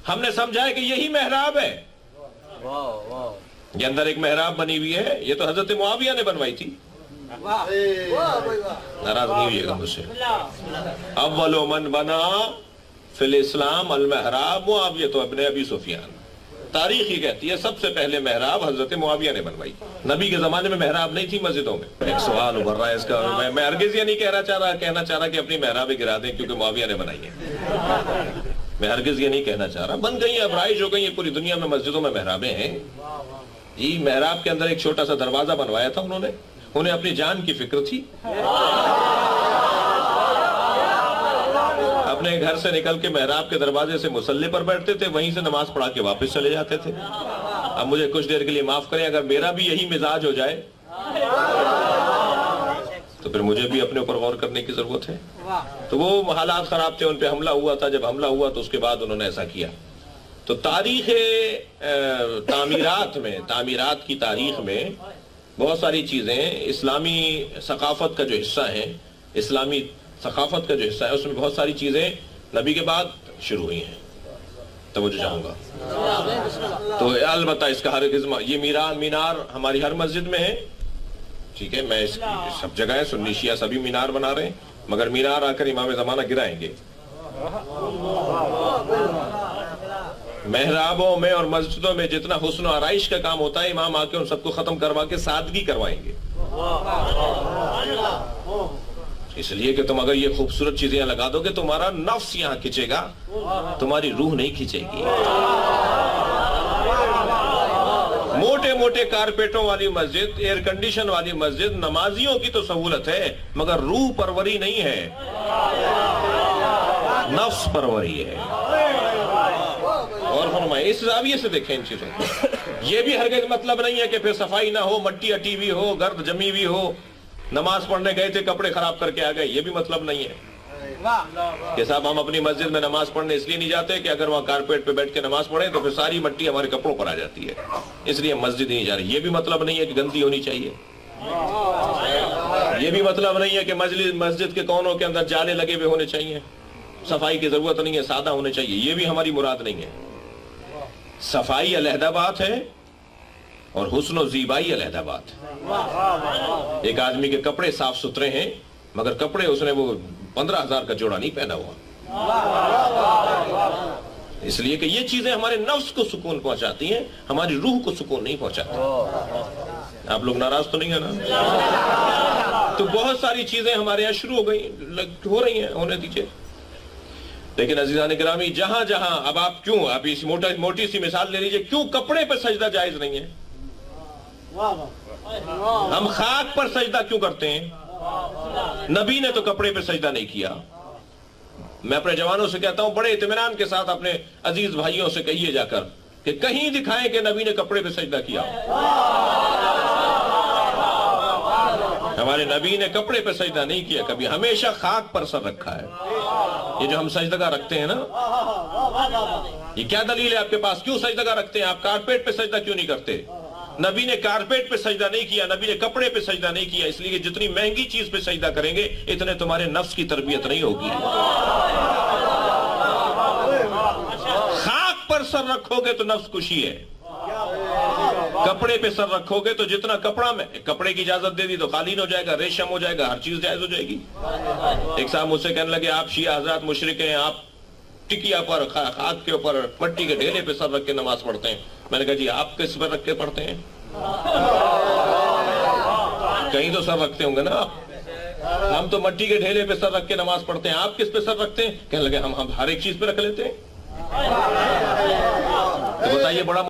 ہم نے سمجھا ہے کہ یہی محراب ہے. یہ اندر ایک محراب بنی ہوئی ہے, یہ تو حضرت معاویہ نے بنوائی تھی. ناراض نہیں ہوئیے گا مجھ سے. اول من بنا فی الاسلام المحراب معاویہ ابن ابی سفیان. تاریخ یہ کہتی ہے سب سے پہلے محراب حضرت معاویہ نے بنوائی. نبی کے زمانے میں محراب نہیں تھی مسجدوں میں. ایک سوال ابھر رہا ہے اس کا, میں ہرگز یہ نہیں کہنا چاہ رہا کہ اپنی محرابیں گرا دیں کیونکہ معاویہ نے بنائی ہے. میں ہرگز یہ نہیں کہنا چاہ رہا. بن گئی ہیں, اب رائج ہو گئی ہیں, پوری دنیا میں مسجدوں میں محرابیں ہیں. جی محراب کے اندر ایک چھوٹا سا دروازہ بنوایا تھا انہوں نے, انہیں اپنی جان کی فکر تھی. اپنے گھر سے نکل کے محراب کے دروازے سے مصلی پر بیٹھتے تھے, وہیں سے نماز پڑھا کے واپس چلے جاتے تھے. اب مجھے کچھ دیر کے لیے معاف کریں, اگر میرا بھی یہی مزاج ہو جائے تو پھر مجھے بھی اپنے اوپر غور کرنے کی ضرورت ہے. تو وہ حالات خراب تھے, ان پہ حملہ ہوا تھا. جب حملہ ہوا تو اس کے بعد انہوں نے ایسا کیا. تو تاریخ تعمیرات کی تاریخ میں بہت ساری چیزیں اسلامی ثقافت کا جو حصہ ہے, اسلامی ثقافت کا جو حصہ ہے, اس میں بہت ساری چیزیں نبی کے بعد شروع ہوئی ہیں. توجہ چاہوں گا. تو البتہ اس کا ہرگز, یہ مینار ہماری ہر مسجد میں ہے, ٹھیک ہے, میں اس کی سب جگہ ہے, سنی شیعہ سبھی مینار بنا رہے ہیں, مگر مینار آ کر امام زمانہ گرائیں گے. محرابوں میں اور مسجدوں میں جتنا حسن و آرائش کا کام ہوتا ہے, امام آ کے ان سب کو ختم کروا کے سادگی کروائیں گے. اس لیے کہ تم اگر یہ خوبصورت چیزیں لگا دو گے تمہارا نفس یہاں کھچے گا, تمہاری روح نہیں کھچے گی. موٹے موٹے کارپیٹوں والی مسجد, ایئر کنڈیشن والی مسجد, نمازیوں کی تو سہولت ہے مگر روح پروری نہیں ہے, نفس پروری ہے. اور فرمائے اس زاویے سے دیکھیں ان چیزوں کو. یہ بھی ہرگز مطلب نہیں ہے کہ پھر صفائی نہ ہو, مٹی اٹی ہوئی ہو, گرد جمی ہوئی ہو, نماز پڑھنے گئے تھے کپڑے خراب کر کے آ گئے. یہ بھی مطلب نہیں ہے کہ صاحب ہم اپنی مسجد میں نماز پڑھنے اس لیے نہیں جاتے کہ اگر وہاں کارپیٹ پہ بیٹھ کے نماز پڑھیں تو پھر ساری مٹی ہمارے کپڑوں پر آ جاتی ہے, اس لیے مسجد نہیں جا رہی. یہ بھی مطلب نہیں ہے کہ گندی ہونی چاہیے. یہ بھی مطلب نہیں ہے کہ مسجد کے کونوں کے اندر جالے لگے ہوئے ہونے چاہیے, صفائی کی ضرورت نہیں ہے, سادہ ہونے چاہیے. یہ بھی ہماری مراد نہیں ہے. صفائی علیحدہ بات ہے اور حسن و زیبائی علیحدہ بات ہے. ایک آدمی کے کپڑے صاف ستھرے ہیں مگر کپڑے اس نے وہ 15,000 کا جوڑا نہیں پہنا ہوا, اس لیے کہ یہ چیزیں ہمارے نفس کو سکون پہنچاتی ہیں, ہماری روح کو سکون نہیں پہنچاتی. آپ لوگ ناراض تو نہیں ہیں نا؟ تو بہت ساری چیزیں ہمارے یہاں شروع ہو گئی, ہو رہی ہیں, ہونے دیجیے. لیکن عزیزان گرامی, جہاں جہاں اب آپ کیوں, آپ اس موٹی سی مثال لے لیجئے, کیوں کپڑے پر سجدہ جائز نہیں ہے؟ ہم خاک پر سجدہ کیوں کرتے ہیں؟ نبی نے تو کپڑے پر سجدہ نہیں کیا. میں اپنے جوانوں سے کہتا ہوں بڑے اطمینان کے ساتھ اپنے عزیز بھائیوں سے کہیے جا کر کہ کہیں دکھائیں کہ نبی نے کپڑے پہ سجدہ کیا. ہمارے نبی نے کپڑے پہ سجدہ نہیں کیا کبھی, ہمیشہ خاک پر سر رکھا ہے. یہ جو ہم سجدگاہ رکھتے ہیں نا, یہ کیا دلیل ہے آپ کے پاس؟ کیوں سجدگاہ رکھتے ہیں آپ؟ کارپیٹ پہ سجدہ کیوں نہیں کرتے؟ نبی نے کارپیٹ پہ سجدہ نہیں کیا, نبی نے کپڑے پہ سجدہ نہیں کیا, اس لیے جتنی مہنگی چیز پہ سجدہ کریں گے اتنے تمہارے نفس کی تربیت نہیں ہوگی. خاک پر سر رکھو گے تو نفس خوشی ہے, کپڑے پہ سر رکھو گے تو جتنا کپڑا میں, کپڑے کی اجازت دے دی تو قالین ہو جائے گا, ریشم ہو جائے گا, ہر چیز جائز ہو جائے گی. ایک صاحب مجھ سے کہنے لگے آپ شیعہ حضرات مشرک ہیں, آپ ٹکیا پر, خاک کے اوپر, مٹی کے ڈھیلے پہ سر رکھ کے نماز پڑھتے ہیں. میں نے کہا جی آپ کس پر رکھ کے پڑھتے ہیں؟ کہیں تو سر رکھتے ہوں گے نا آپ. ہم تو مٹی کے ڈھیلے پہ سر رکھ کے نماز پڑھتے ہیں, آپ کس پہ سر رکھتے ہیں؟ کہنے لگے ہم ہر ایک چیز پہ رکھ لیتے ہیں. تو بتائیے بڑا